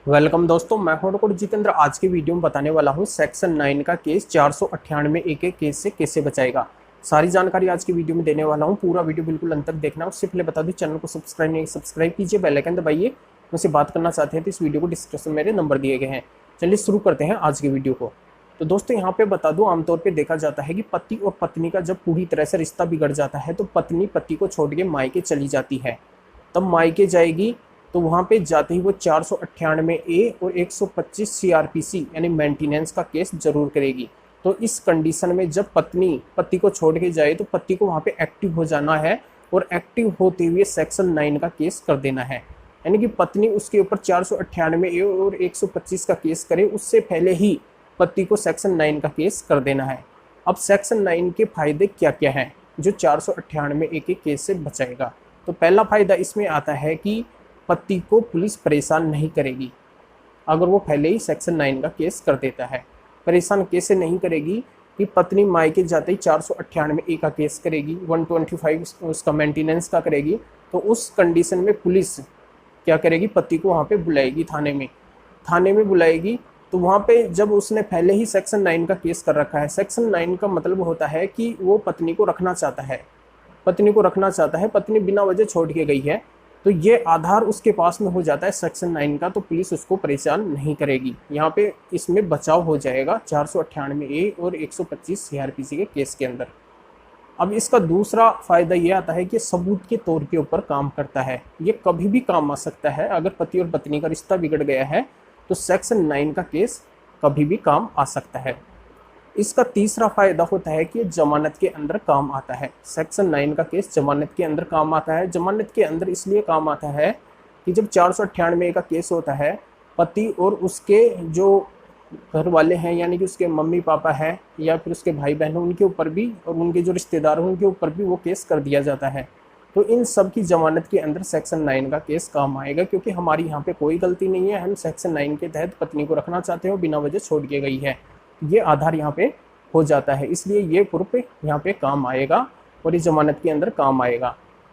Welcome दोस्तों, मैं हूं डॉक्टर जितेंद्र। आज की वीडियो में बताने वाला हूं सेक्शन 9 का केस 498 ए के केस से कैसे बचाएगा। सारी जानकारी आज की वीडियो में देने वाला हूं। पूरा वीडियो बिल्कुल अंत तक देखना। उससे पहले बता दूं, चैनल को सब्सक्राइब कीजिए, बेल आइकन दबाइए। मुझसे बात करना चाहते हैं तो इस वीडियो को डिस्क्रिप्शन में मेरे नंबर दिए गए हैं। चलिए शुरू करते हैं आज की वीडियो को। तो दोस्तों यहाँ पे बता दूं, आमतौर पर देखा जाता है कि पति और पत्नी का जब पूरी तरह से रिश्ता बिगड़ जाता है तो पत्नी पति को छोड़ के मायके चली जाती है। तब मायके जाएगी तो वहाँ पे जाते ही वो 498 ए और 125 सीआरपीसी यानी मेंटेनेंस का केस जरूर करेगी। तो इस कंडीशन में जब पत्नी पति को छोड़ के जाए तो पति को वहाँ पे एक्टिव हो जाना है और एक्टिव होते हुए सेक्शन 9 का केस कर देना है। यानी कि पत्नी उसके ऊपर 498 ए और 125 का केस करे, उससे पहले ही पति को सेक्शन 9 का केस कर देना है। अब सेक्शन 9 के फायदे क्या क्या हैं जो 498 ए के केस से बचाएगा। तो पहला फायदा इसमें आता है कि पति को पुलिस परेशान नहीं करेगी अगर वो पहले ही सेक्शन 9 का केस कर देता है। परेशान कैसे नहीं करेगी कि पत्नी मायके जाते ही 498 ए का केस करेगी, 125 उसका मेंटेनेंस का करेगी। तो उस कंडीशन में पुलिस क्या करेगी, पति को वहाँ पे बुलाएगी, थाने में बुलाएगी। तो वहाँ पे जब उसने पहले ही सेक्शन 9 का केस कर रखा है, सेक्शन 9 का मतलब होता है कि वो पत्नी को रखना चाहता है, पत्नी बिना वजह छोड़ के गई है। तो ये आधार उसके पास में हो जाता है सेक्शन 9 का, तो पुलिस उसको परेशान नहीं करेगी। यहाँ पे इसमें बचाव हो जाएगा 498 ए और 125 सीआरपीसी के केस के अंदर। अब इसका दूसरा फायदा ये आता है कि सबूत के तौर के ऊपर काम करता है। ये कभी भी काम आ सकता है। अगर पति और पत्नी का रिश्ता बिगड़ गया है तो सेक्शन 9 का केस कभी भी काम आ सकता है। इसका तीसरा फायदा होता है कि जमानत के अंदर काम आता है। सेक्शन 9 का केस जमानत के अंदर काम आता है। जमानत के अंदर इसलिए काम आता है कि जब 498 का केस होता है, पति और उसके जो घर वाले हैं यानी कि उसके मम्मी पापा हैं या फिर उसके भाई बहन हैं, उनके ऊपर भी और उनके जो रिश्तेदार हैं उनके ऊपर भी वो केस कर दिया जाता है। तो इन सब की जमानत के अंदर सेक्शन 9 का केस काम आएगा, क्योंकि हमारी यहाँ पे कोई गलती नहीं है। हम सेक्शन 9 के तहत पत्नी को रखना चाहते हो, बिना वजह छोड़ के गई है। ये आधार यहाँ पे हो जाता है, इसलिए ये प्रूफ यहाँ पे काम आएगा और ये जमानत के अंदर काम आएगा।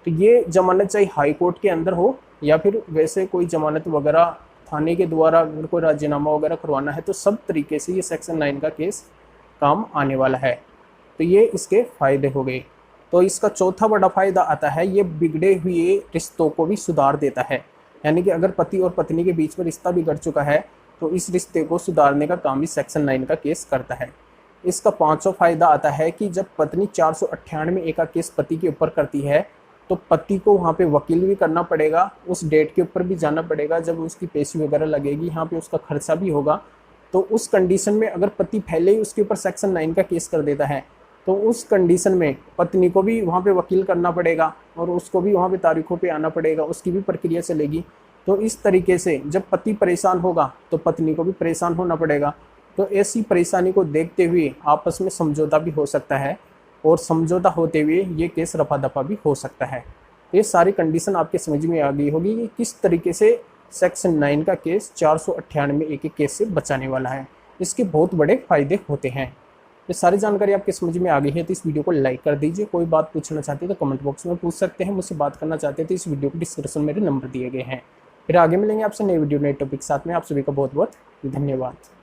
तो ये जमानत चाहे हाई कोर्ट के अंदर हो या फिर वैसे कोई जमानत वगैरह थाने के द्वारा अगर कोई राजीनामा वगैरह करवाना है, तो सब तरीके से ये सेक्शन 9 का केस काम आने वाला है। तो ये इसके फायदे हो गए। तो इसका चौथा बड़ा फायदा आता है, ये बिगड़े हुए रिश्तों को भी सुधार देता है। यानी कि अगर पति और पत्नी के बीच में रिश्ता बिगड़ चुका है तो इस रिश्ते को सुधारने का काम भी सेक्शन 9 का केस करता है। इसका पांचवा फायदा आता है कि जब पत्नी 498 ए का केस पति के ऊपर करती है तो पति को वहाँ पे वकील भी करना पड़ेगा, उस डेट के ऊपर भी जाना पड़ेगा जब उसकी पेशी वगैरह लगेगी, यहाँ पे उसका खर्चा भी होगा। तो उस कंडीशन में अगर पति पहले ही उसके ऊपर सेक्शन 9 का केस कर देता है तो उस कंडीशन में पत्नी को भी वहाँ पे वकील करना पड़ेगा और उसको भी वहाँ पे तारीखों पे आना पड़ेगा, उसकी भी प्रक्रिया चलेगी। तो इस तरीके से जब पति परेशान होगा तो पत्नी को भी परेशान होना पड़ेगा। तो ऐसी परेशानी को देखते हुए आपस में समझौता भी हो सकता है और समझौता होते हुए ये केस रफा दफा भी हो सकता है। तो ये सारी कंडीशन आपके समझ में आ गई होगी कि किस तरीके से सेक्शन 9 का केस 498 ए के केस से बचाने वाला है। इसके बहुत बड़े फायदे होते हैं। ये सारी जानकारी आपके समझ में आ गई है तो इस वीडियो को लाइक कर दीजिए। कोई बात पूछना चाहते हैं तो कमेंट बॉक्स में पूछ सकते हैं। मुझसे बात करना चाहते हैं तो इस वीडियो को डिस्क्रिप्शन में मेरे नंबर दिए गए हैं। फिर आगे मिलेंगे आपसे नई वीडियो नए टॉपिक साथ में। आप सभी का बहुत बहुत धन्यवाद।